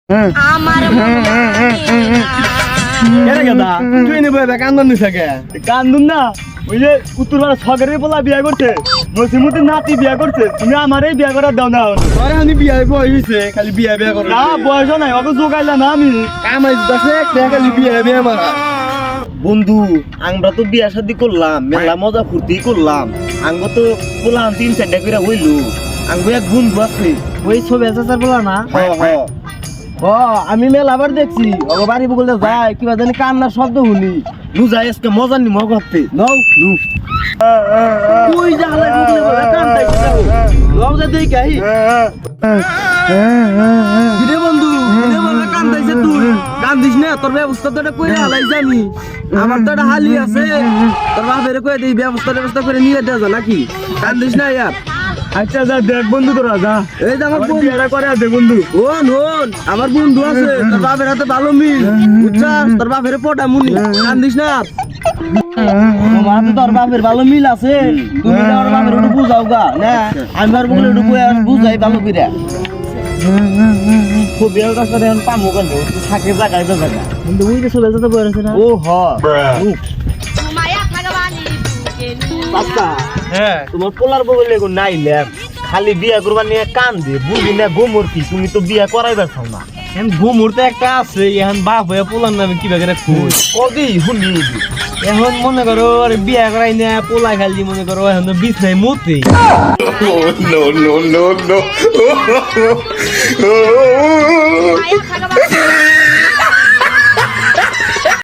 আমার তুই নেবো কান্দন নিস কান্দুন না ওই যে উত্তর পাড়া সগরের পোলা বিয়া করছে নসিমুদ্দিন নাতি বিয়া করছে তুমি আমারই বিয়া করার দাও না আরে আমি বিয়া বয়সে খালি বিয়া বিয়া করো না বয়স নাই ওকে জোগাইলা না আমি কামাই দশে খালি বিয়া বিয়া মারা বন্ধু আমরা তো বিয়া শাদি করলাম মেলা মজা ফুর্তি করলাম আঙ্গ তো পোলাম 3-4টা করে হইলো আঙ্গ এক বন্ধু আছে ওই ছবি আছে বলা না আমি মেলা আবার দেখছি ওকে বাড়ি বলতে যায় কিবা জানি কান্নার শব্দ শুনি নু যাই আজকে মজা নি মগ করতে নও নু তুই জালে বললে বলে কান্দাই লও যা দেই কাই দিরে বন্ধু দিরে বলে কান্দাইছে তুই কান্দিস না তোর ব্যবস্থা তো এটা কইরা হালাই জানি আমার তো এটা হালি আছে তোর বাপের কই দেই ব্যবস্থা করে নিয়ে দে নাকি কান্দিস না यार আচ্ছা যা দেখ বন্ধু তোরা যা এই যে আমার বন্ধু এটা করে দে বন্ধু ওন আমার বন্ধু আছে তোর বাপের হাতে ভালো মিল বুঝছস তোর বাপের পোটা মুনি কান্দিস না তোমার তো তোর বাপের ভালো মিল আছে তুমি তোর বাপের একটু বুঝাও গা না আমি আর বলে একটু বুঝাই ভালো করে খুব বিয়ের কাছে এখন পামু কেন থাকে জায়গায় তো জায়গা কিন্তু ওই যে চলে যেতে বলেছে না ও হ মায়া ভগবানী বাচ্চা হ্যাঁ তোমার পোলার বগলে গো নাইলাম খালি বিয়া করবার নিয়ে কান দে বুঝি না গোমর কি তুমি তো বিয়া করাইবার চাও না এখন ঘুমুরতে একটা আছে এখন বাপ হয়ে পোলার নামে কি বাগেরা খুঁজ কদি শুনি এখন মনে করো আরে বিয়া করাই না পোলা খালি মনে করো এখন তো বিষ নাই মতে মায়া ভগবানী